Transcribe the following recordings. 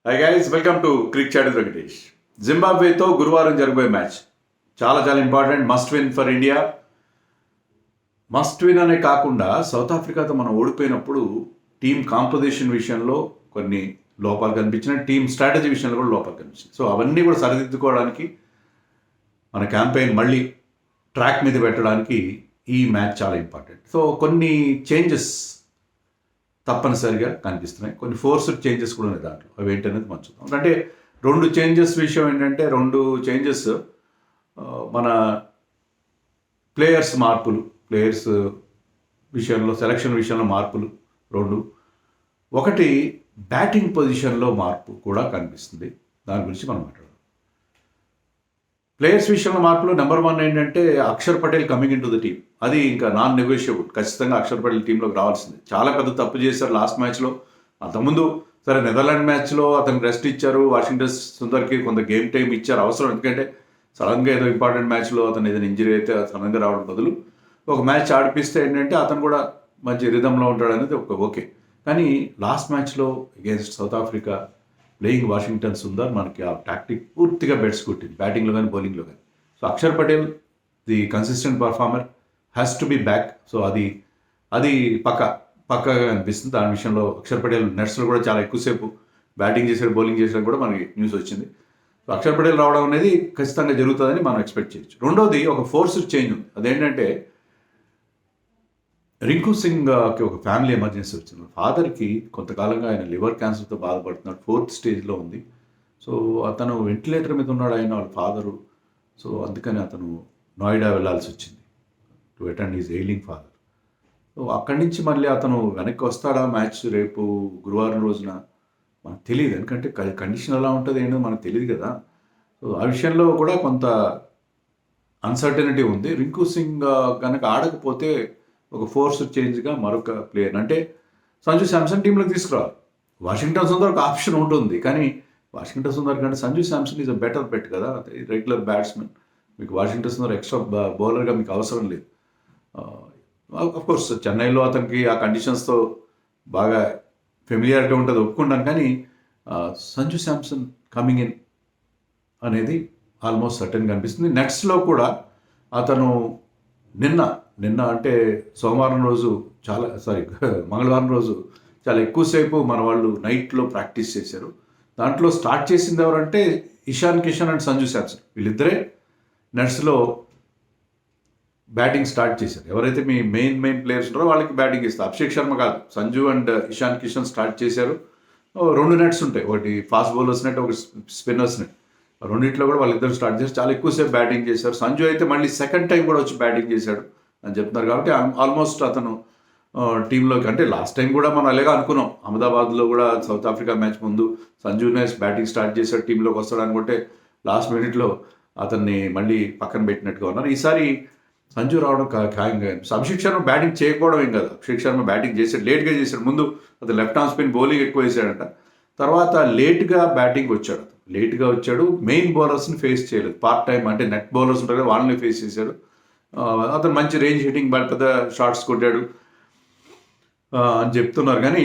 High guys, welcome to Crick Chat Venkatesh. జింబాబ్వేతో గురువారం జరగబోయే మ్యాచ్ చాలా చాలా important. Must win for India. Must win అనే కాకుండా సౌత్ ఆఫ్రికాతో మనం ఓడిపోయినప్పుడు టీమ్ కాంపోజిషన్ విషయంలో కొన్ని లోపాలు కనిపించినాయి, టీమ్ స్ట్రాటజీ విషయంలో కూడా లోపాలు కనిపించినాయి. సో అవన్నీ కూడా సరిదిద్దుకోవడానికి మన క్యాంపెయిన్ మళ్ళీ ట్రాక్ మీద పెట్టడానికి ఈ మ్యాచ్ చాలా ఇంపార్టెంట్. సో కొన్ని చేంజెస్ తప్పనిసరిగా కనిపిస్తున్నాయి, కొన్ని ఫోర్స్డ్ చేంజెస్ కూడా ఉన్నాయి దాంట్లో. అవి ఏంటనేది మనం చూద్దాం. అంటే రెండు చేంజెస్ విషయం ఏంటంటే, రెండు చేంజెస్ మన ప్లేయర్స్ విషయంలో, సెలక్షన్ విషయంలో మార్పులు రెండు. ఒకటి బ్యాటింగ్ పొజిషన్లో మార్పు కూడా కనిపిస్తుంది. దాని గురించి మనం మాట్లాడదాం. ప్లేయర్స్ విషయంలో మార్పులు నెంబర్ 1 ఏంటంటే Akshar Patel coming into the team. అది ఇంకా నాన్ నెగోషియబుల్. ఖచ్చితంగా అక్షర్ పటేల్ టీంలోకి రావాల్సింది. చాలా పెద్ద తప్పు చేశారు లాస్ట్ మ్యాచ్లో. అంతకుముందు సరే నెదర్లాండ్ మ్యాచ్లో అతనికి రెస్ట్ ఇచ్చారు, వాషింగ్టన్ సుందర్కి కొంత గేమ్ టైం ఇచ్చారు, అవసరం. ఎందుకంటే సడన్గా ఏదో ఇంపార్టెంట్ మ్యాచ్లో అతను ఏదైనా ఇంజరీ అయితే సడన్గా రావడం బదులు ఒక మ్యాచ్ ఆడిపిస్తే ఏంటంటే అతను కూడా మంచి రిధంలో ఉంటాడు అనేది ఓకే. కానీ లాస్ట్ మ్యాచ్లో against south Africa playing Washington Sundar మనకి ఆ టాక్టిక్ పూర్తిగా బెడ్స్ కొట్టింది, బ్యాటింగ్లో కానీ బౌలింగ్లో కానీ. So Akshar Patel the consistent performer has to be back. So అది పక్కగా అనిపిస్తుంది. దాని విషయంలో అక్షర్ పటేల్ నెట్స్లో కూడా చాలా ఎక్కువసేపు బ్యాటింగ్ చేశాడు, బౌలింగ్ చేసినా కూడా మనకి న్యూస్ వచ్చింది. సో అక్షర్ పటేల్ రావడం అనేది ఖచ్చితంగా జరుగుతుందని మనం ఎక్స్పెక్ట్ చేయొచ్చు. రెండోది ఒక ఫోర్స్డ్ చేంజ్ ఉంది. అదేంటంటే రింకు సింగ్కి ఒక ఫ్యామిలీ ఎమర్జెన్సీ వచ్చింది. ఫాదర్కి కొంతకాలంగా ఆయన లివర్ క్యాన్సర్తో బాధపడుతున్నాడు, 4th స్టేజ్లో ఉంది. సో అతను వెంటిలేటర్ మీద ఉన్నాడు, ఆయన వాళ్ళ ఫాదరు. సో అందుకని అతను నోయిడా వెళ్ళాల్సి వచ్చింది to attend is ailing father. So అక్కడి నుంచి మళ్ళీ అతను వెనక్కి వస్తాడా మ్యాచ్ రేపు గురువారం రోజున మనకు తెలియదు. ఎందుకంటే కండిషన్ ఎలా ఉంటుంది ఏంటో మనకు తెలియదు కదా. సో ఆ విషయంలో కూడా కొంత అన్సర్టనిటీ ఉంది. రింకు సింగ్ కనుక ఆడకపోతే ఒక ఫోర్స్ చేంజ్గా మరొక ప్లేయర్ అంటే సంజు శాంసన్ టీంలోకి తీసుకురావాలి. వాషింగ్టన్ సుందర్ ఒక ఆప్షన్ ఉంటుంది, కానీ వాషింగ్టన్ సుందర్ కంటే Sanju Samson is a better bet కదా. Regular batsmen. మీకు వాషింగ్టన్ సుందర్ ఎక్స్ట్రా బౌలర్గా మీకు అవసరం లేదు. అఫ్కోర్స్ చెన్నైలో అతనికి ఆ కండిషన్స్తో బాగా ఫెమిలియారిటీ ఉంటుంది, ఒప్పుకుంటాను. కానీ సంజు శాంసన్ కమింగ్ ఇన్ అనేది ఆల్మోస్ట్ సర్టన్గా అనిపిస్తుంది. నెట్స్లో కూడా అతను నిన్న అంటే సోమవారం రోజు మంగళవారం రోజు చాలా ఎక్కువసేపు మన వాళ్ళు నైట్లో ప్రాక్టీస్ చేశారు. దాంట్లో స్టార్ట్ చేసింది ఎవరంటే ఇషాన్ కిషన్ అండ్ సంజు శాంసన్. వీళ్ళిద్దరే నెట్స్లో బ్యాటింగ్ స్టార్ట్ చేశారు. ఎవరైతే మీ మెయిన్ ప్లేయర్స్ ఉన్నారో వాళ్ళకి బ్యాటింగ్ ఇస్తారు. అభిషేక్ శర్మ కాదు, సంజు అండ్ ఇషాన్ కిషన్ స్టార్ట్ చేశారు. 2 నెట్స్ ఉంటాయి, ఒకటి ఫాస్ట్ బౌలర్స్ నెట్, ఒకటి స్పిన్నర్స్ నెట్. రెండింటిలో కూడా వాళ్ళిద్దరు స్టార్ట్ చేసి చాలా ఎక్కువసేపు బ్యాటింగ్ చేశారు. సంజు అయితే మళ్ళీ సెకండ్ టైం కూడా వచ్చి బ్యాటింగ్ చేశాడు అని చెప్తున్నారు. కాబట్టి ఆల్మోస్ట్ అతను టీంలోకి, అంటే లాస్ట్ టైం కూడా మనం అలాగే అనుకున్నాం. అహ్మదాబాద్లో కూడా సౌత్ ఆఫ్రికా మ్యాచ్ ముందు సంజునే బ్యాటింగ్ స్టార్ట్ చేశాడు, టీంలోకి వస్తాడు అనుకుంటే లాస్ట్ మినిట్లో అతన్ని మళ్ళీ పక్కన పెట్టినట్టుగా ఉన్నారు. ఈసారి సంజు రావడం ఖాయంగా. అభిషేక్ శర్మ బ్యాటింగ్ చేయకపోవడం ఏం కాదు. అభిషేక్ శర్మ బ్యాటింగ్ చేశాడు, లేట్గా చేశాడు. ముందు అతను లెఫ్ట్ ఆర్మ్ స్పిన్ బౌలింగ్ ఎక్కువ వేసాడంట, తర్వాత లేట్గా బ్యాటింగ్ వచ్చాడు. లేట్గా వచ్చాడు, మెయిన్ బౌలర్స్ని ఫేస్ చేయలేదు. పార్ట్ టైం అంటే నెట్ బౌలర్స్ ఉంటారు కదా, వాళ్ళని ఫేస్ చేశాడు. అతను మంచి రేంజ్ హిట్టింగ్ పెద్ద షాట్స్ కొట్టాడు అని చెప్తున్నారు. కానీ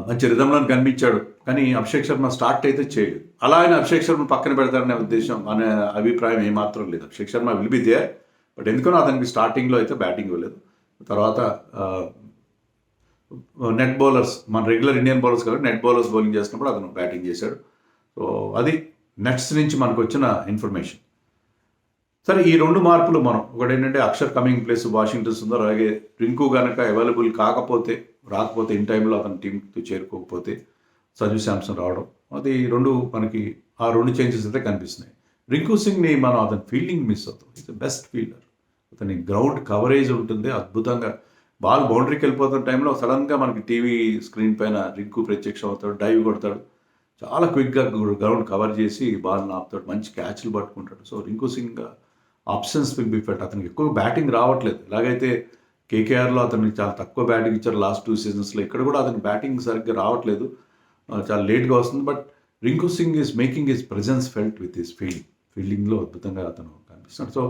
మంచి రిధంలో కనిపించాడు. కానీ అభిషేక్ శర్మ స్టార్ట్ అయితే చేయలేదు. అలా ఆయన అభిషేక్ శర్మ పక్కన పెడతారనే ఉద్దేశం, అనే అభిప్రాయం ఏమాత్రం లేదు. Abhishek Sharma will be there, but ఎందుకనో అతనికి స్టార్టింగ్లో అయితే బ్యాటింగ్ ఇవ్వలేదు. తర్వాత నెట్ బౌలర్స్, మన రెగ్యులర్ ఇండియన్ బౌలర్స్ కాబట్టి నెట్ బౌలర్స్ బౌలింగ్ చేసినప్పుడు అతను బ్యాటింగ్ చేశాడు. సో అది నెట్స్ నుంచి మనకు వచ్చిన ఇన్ఫర్మేషన్. సరే, ఈ 2 మార్పులు ఒకటి ఏంటంటే అక్షర్ కమింగ్ ప్లేస్ వాషింగ్టన్ సుందర్, అలాగే రింకు కనుక అవైలబుల్ రాకపోతే ఇన్ టైంలో అతని టీంతో చేరుకోకపోతే సంజు శాంసన్ రావడం, అది మనకి ఆ 2 చేంజెస్ అయితే కనిపిస్తున్నాయి. రింకు సింగ్ని అతని ఫీల్డింగ్ మిస్ అవుతాం. It's best fielder. అతని గ్రౌండ్ కవరేజ్ ఉంటుంది అద్భుతంగా. బాల్ బౌండరీకి వెళ్ళిపోతున్న టైంలో సడన్గా మనకి టీవీ స్క్రీన్ పైన రింకు ప్రత్యక్షం అవుతాడు, డైవ్ కొడతాడు, చాలా క్విక్గా గ్రౌండ్ కవర్ చేసి బాల్ని ఆపుతాడు, మంచి క్యాచ్లు పట్టుకుంటాడు. So Rinku Singh options will be fit. అతనికి ఎక్కువ బ్యాటింగ్ రావట్లేదు. ఎలాగైతే కేకేఆర్లో అతనికి చాలా తక్కువ బ్యాటింగ్ ఇచ్చారు లాస్ట్ 2 సీజన్స్లో, ఇక్కడ కూడా అతనికి బ్యాటింగ్ సరిగ్గా రావట్లేదు, చాలా లేట్గా వస్తుంది. But Rinku Singh is making his presence felt with his ఫీల్డింగ్లో అద్భుతంగా అతను కనిపిస్తున్నాడు. సో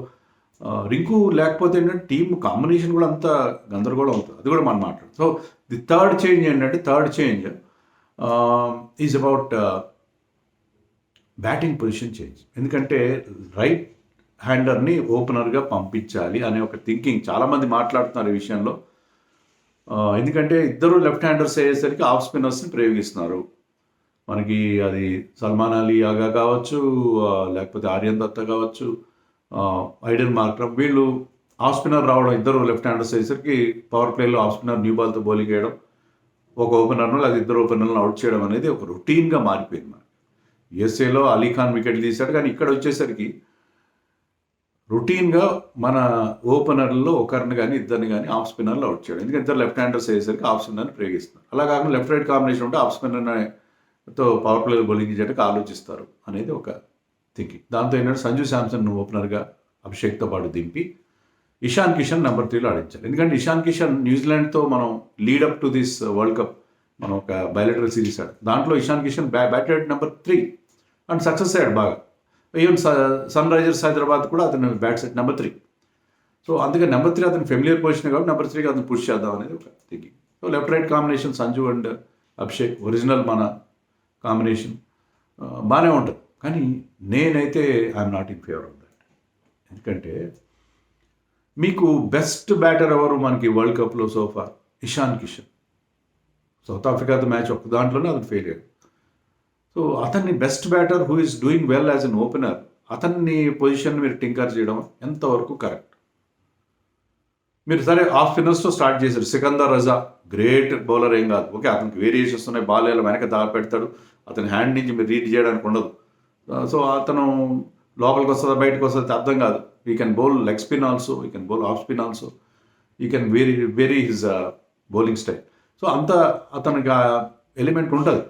రింకు లేకపోతే ఏంటంటే టీమ్ కాంబినేషన్ కూడా అంత గందరగోళం అవుతుంది. అది కూడా మనం మాట్లాడు. సో ది థర్డ్ చేంజ్ ఏంటంటే is about batting position change. ఎందుకంటే రైట్ హ్యాండర్ని ఓపెనర్గా పంపించాలి అనే ఒక థింకింగ్ చాలామంది మాట్లాడుతున్నారు ఈ విషయంలో. ఎందుకంటే ఇద్దరు లెఫ్ట్ హ్యాండర్స్ అయ్యేసరికి ఆఫ్ స్పిన్నర్స్ని ప్రయోగిస్తున్నారు. మనకి అది సల్మాన్ అలీ ఆగా కావచ్చు, లేకపోతే ఆర్యన్ దత్త కావచ్చు, ఐడెన్ మార్క్రమ్, వీళ్ళు ఆఫ్ స్పిన్నర్ రావడం, ఇద్దరు లెఫ్ట్ హ్యాండర్స్ అయ్యేసరికి పవర్ ప్లేలో ఆఫ్ స్పిన్నర్ న్యూ బాల్తో బౌలింగ్ వేయడం, ఒక ఓపెనర్ను లేదా ఇద్దరు ఓపెనర్లను అవుట్ చేయడం అనేది ఒక రొటీన్గా మారిపోయింది. మనకి యుఎస్ఏలో అలీఖాన్ వికెట్లు తీశాడు, కానీ ఇక్కడ వచ్చేసరికి రొటీన్గా మన ఓపెనర్లో ఒకరిని కానీ ఇద్దరిని కానీ ఆఫ్ స్పిన్నర్లు అవుట్ చేయడం. ఎందుకంటే ఇద్దరు లెఫ్ట్ హ్యాండర్స్ అయ్యేసరికి ఆఫ్ స్పిన్నర్ని ప్రయోగిస్తారు. అలా కాకుండా లెఫ్ట్ రైట్ కాంబినేషన్ ఉంటే ఆఫ్ స్పిన్నర్తో పవర్ ప్లేలో బౌలింగ్ చేయడానికి ఆలోచిస్తారు అనేది ఒక థింకింగ్. దాంతో ఏంటంటే సంజు శాంసన్ ఓపెనర్గా అభిషేక్తో పాటు దింపి ఇషాన్ కిషన్ నెంబర్ 3లో ఆడించాలి. ఎందుకంటే ఇషాన్ కిషన్ న్యూజిలాండ్తో మనం లీడప్ టు దిస్ వరల్డ్ కప్ మనం ఒక బయలటరల్ సిరీస్ ఆడు, దాంట్లో Ishan Kishan batted number 3 and success అయ్యాడు బాగా. ఈవెన్ సన్ రైజర్స్ హైదరాబాద్ కూడా అతను బ్యాట్ సెట్ నెంబర్ 3. సో అందుకే నెంబర్ 3 అతను ఫెమిలియర్ పొజిషన్ కాబట్టి నెంబర్ 3కి అతను పుష్ చేద్దాం అనేది ఒక thinking. So left right combination Sanju and Abhishek original మన కాంబినేషన్ బాగానే ఉంటుంది. కానీ నేనైతే I'm not in favour of that. ఎందుకంటే మీకు బెస్ట్ బ్యాటర్ ఎవరు మనకి వరల్డ్ కప్లో సోఫార్? ఇషాన్ కిషన్. సౌత్ ఆఫ్రికాతో మ్యాచ్ ఒక్క దాంట్లోనే అతను ఫెయిల్ అయ్యాడు. సో అతన్ని best batter who is doing well as an opener, అతన్ని పొజిషన్ మీరు టింకర్ చేయడం ఎంతవరకు కరెక్ట్? మీరు సరే ఆఫ్ స్పిన్నర్స్తో స్టార్ట్ చేశారు. సికందర్ రజా గ్రేట్ బౌలర్ ఏం కాదు, ఓకే, అతనికి వేరియేషన్స్ ఉన్నాయి, బాల్ ఎలా వెనక దారి పెడతాడు, అతని హ్యాండ్ నుంచి మీరు రీడ్ చేయడానికి ఉండదు. సో అతను లోపలికి వస్తుందా బయటకు వస్తుందా అర్థం కాదు. You can bowl leg spin also, you can bowl off spin also, you can vary his bowling style. So అంత అతనికి ఎలిమెంట్ ఉంటుంది.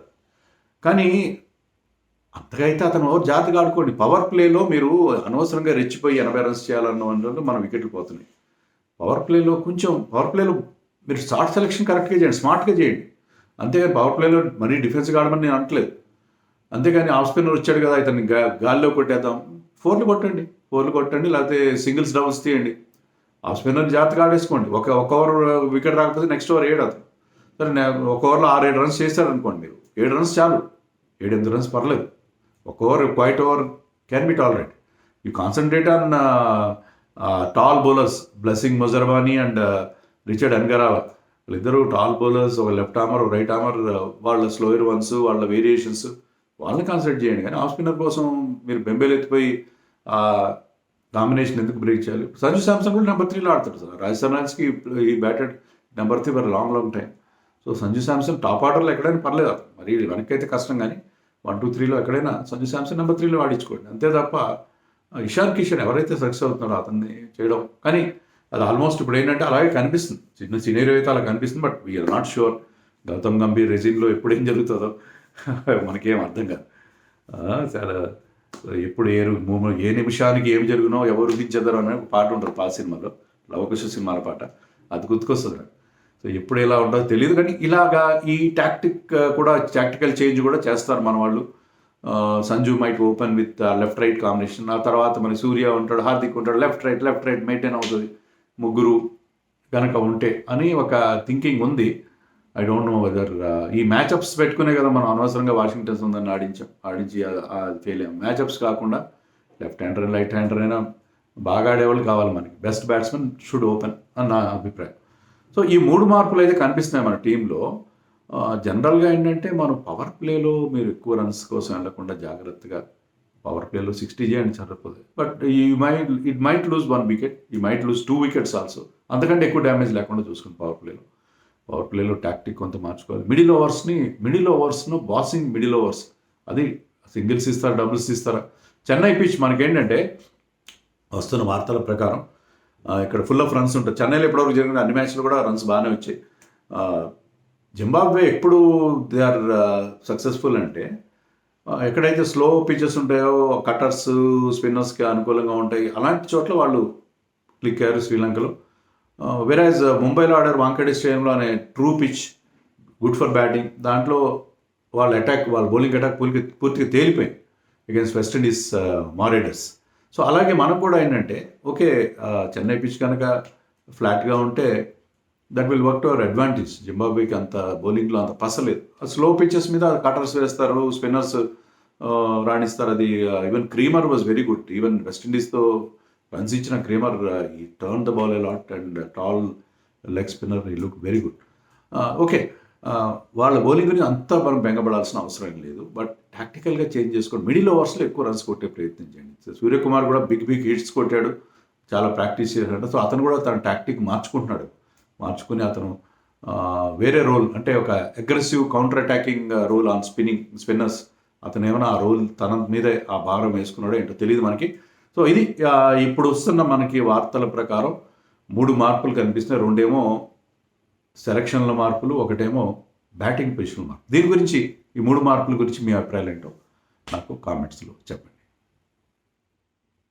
కానీ అంతగా అయితే అతను జాగ్రత్తగా ఆడుకోండి. పవర్ ప్లేలో మీరు అనవసరంగా రెచ్చిపోయి 80 రన్స్ చేయాలన్న మన వికెట్లు పోతున్నాయి. పవర్ ప్లేలో మీరు షార్ట్ సెలెక్షన్ కరెక్ట్గా చేయండి, స్మార్ట్గా చేయండి. అంతేగాని పవర్ ప్లేలో మరీ డిఫెన్స్గా ఆడమని నేను అనట్లేదు. అంతేగాని ఆఫ్ స్పిన్నర్ వచ్చాడు కదా ఇతన్ని గాల్లో కొట్టేద్దాం, ఫోర్లు కొట్టండి, లేకపోతే సింగిల్స్ డబుల్స్ తీయండి. ఆఫ్ స్పిన్నర్ జాగ్రత్తగా ఆడేసుకోండి. ఒక ఓవర్ వికెట్ రాకపోతే నెక్స్ట్ ఓవర్ 7 అతను. సరే ఒక ఓవర్లో 6-7 రన్స్ చేస్తారు అనుకోండి, మీరు 7 రన్స్ చాలు, 7-8 రన్స్ పర్లేదు. ఒక over quite over can be tolerate. You concentrate on tall bowlers, Blessing Muzarabani and Richard Ngarava. వాళ్ళిద్దరూ టాల్ బౌలర్స్, ఒక లెఫ్ట్ ఆర్మర్, ఒక రైట్ ఆర్మర్, వాళ్ళ స్లోయర్ వన్స్, వాళ్ళ వేరియేషన్స్, వాళ్ళని కాన్సన్ట్రేట్ చేయండి. కానీ ఆఫ్ స్పిన్నర్ కోసం మీరు బెంబేలు ఎత్తిపోయి కాంబినేషన్ ఎందుకు బ్రేక్ చేయాలి? సంజు శాంసన్ కూడా నెంబర్ 3లో ఆడతాడు సార్. రాజస్థాన్ రాయల్స్కి ఈ batted number 3 for long time. So Sanju Samson top ఆర్డర్లో ఎక్కడైనా పర్లేదు, మరి వెనక్కి అయితే కష్టం, కానీ 1, 2, 3లో ఎక్కడైనా సంజు శాంసన్ నెంబర్ 3లో ఆడించుకోండి. అంతే తప్ప ఇషాన్ కిషన్ ఎవరైతే సక్సెస్ అవుతున్నారో అతన్ని చేయడం, కానీ అది ఆల్మోస్ట్ ఇప్పుడు ఏంటంటే అలాగే కనిపిస్తుంది, చిన్న సినేరియో అయితే అలా కనిపిస్తుంది. But we are not sure Gautam Gambhir రెజిన్లో ఎప్పుడేం జరుగుతుందో మనకేం అర్థం కాదు. చాలా ఎప్పుడు ఏ నిమిషానికి ఏం జరుగునో ఎవరు ఊహించదరో అనే ఒక పాట ఉంటుంది పాత సినిమాలో, లవకుశ సినిమాల పాట, అది గుర్తుకొస్తుంది. సో ఎప్పుడు ఎలా ఉంటుందో తెలియదు, కానీ ఇలాగా ఈ టాక్టికల్ చేంజ్ కూడా చేస్తారు మన వాళ్ళు. Sanju might open with left right combination. ఆ తర్వాత మన సూర్య ఉంటాడు, హార్దిక్ ఉంటాడు, లెఫ్ట్ రైట్ మెయింటైన్ అవుతుంది, ముగ్గురు కనుక ఉంటే అని ఒక థింకింగ్ ఉంది. ఐ డోంట్ నో వెదర్ ఈ మ్యాచ్అప్స్ పెట్టుకునే కదా మనం అనవసరంగా వాషింగ్టన్ ఉందని ఆడించి ఫెయిల్ అయ్యాం. మ్యాచ్అప్స్ కాకుండా లెఫ్ట్ హ్యాండర్ అయినా రైట్ హ్యాండర్ అయినా బాగా ఆడేవాళ్ళు కావాలి మనకి. బెస్ట్ బ్యాట్స్మెన్ షుడ్ ఓపెన్ అని నా అభిప్రాయం. సో ఈ 3 మార్పులు అయితే కనిపిస్తున్నాయి మన టీంలో. జనరల్గా ఏంటంటే మనం పవర్ ప్లేలో మీరు ఎక్కువ రన్స్ కోసం వెళ్ళకుండా జాగ్రత్తగా పవర్ ప్లేలో 60 చేయండి సరిపోతుంది. But it might lose 1 wicket, you might lose 2 wickets also. అంతకంటే ఎక్కువ డ్యామేజ్ లేకుండా చూసుకోండి పవర్ ప్లేలో టాక్టిక్ కొంత మార్చుకోవాలి. మిడిల్ ఓవర్స్ను బాసింగ్ మిడిల్ ఓవర్స్, అది సింగిల్స్ ఇస్తారా డబుల్స్ ఇస్తారా? చెన్నై పిచ్ మనకేంటంటే వస్తున్న వార్తల ప్రకారం ఇక్కడ ఫుల్ ఆఫ్ రన్స్ ఉంటుంది. చెన్నైలో ఎప్పటివరకు జరిగిన అన్ని మ్యాచ్లు కూడా రన్స్ బాగానే వచ్చాయి. జింబాబ్వే ఎప్పుడు దే ఆర్ సక్సెస్ఫుల్ అంటే ఎక్కడైతే స్లో పిచెస్ ఉంటాయో, కట్టర్స్ స్పిన్నర్స్కి అనుకూలంగా ఉంటాయి, అలాంటి చోట్ల వాళ్ళు క్లిక్ అయ్యారు శ్రీలంకలో. వెరాజ్ ముంబైలో ఆడారు వాంఖేడే స్టేడియంలో అనే true pitch, good for batting. దాంట్లో వాళ్ళ బౌలింగ్ అటాక్ పూర్తిగా తేలిపోయింది అగైన్స్ వెస్టిండీస్ మారేడర్స్. సో అలాగే మనకు కూడా ఏంటంటే ఓకే, చెన్నై పిచ్ కనుక ఫ్లాట్గా ఉంటే that will work to our advantage. జింబాబ్వేకి అంత బౌలింగ్లో అంత పసలేదు. స్లో పిచెస్ మీద కటర్స్ వేస్తారు, స్పిన్నర్స్ రాణిస్తారు. అది even Cremer was very good. Even వెస్టిండీస్తో రన్స్ ఇచ్చిన Cremer he turn the ball a lot and tall leg spinner he look very good. Okay, వాళ్ళ బౌలింగ్ గురించి అంతా మనం బెంగపడాల్సిన అవసరం లేదు. బట్ టాక్టికల్గా చేంజ్ చేసుకోండి. మిడిల్ ఓవర్స్లో ఎక్కువ రన్స్ కొట్టే ప్రయత్నం చేయండి. సూర్యకుమార్ కూడా బిగ్ హిట్స్ కొట్టాడు, చాలా ప్రాక్టీస్ చేశాడు. సో అతను కూడా తన టాక్టిక్ మార్చుకుని అతను వేరే రోల్, అంటే ఒక aggressive counter attacking roll on spinners, అతను ఏమైనా ఆ రోల్ తన మీదే ఆ భారం వేసుకున్నాడో ఏంటో తెలియదు మనకి. సో ఇది ఇప్పుడు వస్తున్న మనకి వార్తల ప్రకారం 3 మార్పులు కనిపిస్తున్నాయి. 2 ఏమో సెలక్షన్ల మార్పులు, 1 ఏమో బ్యాటింగ్ పొజిషన్ మార్పు. దీని గురించి, ఈ 3 మార్పుల గురించి మీ అభిప్రాయాలు ఏంటో నాకు కామెంట్స్లో చెప్పండి.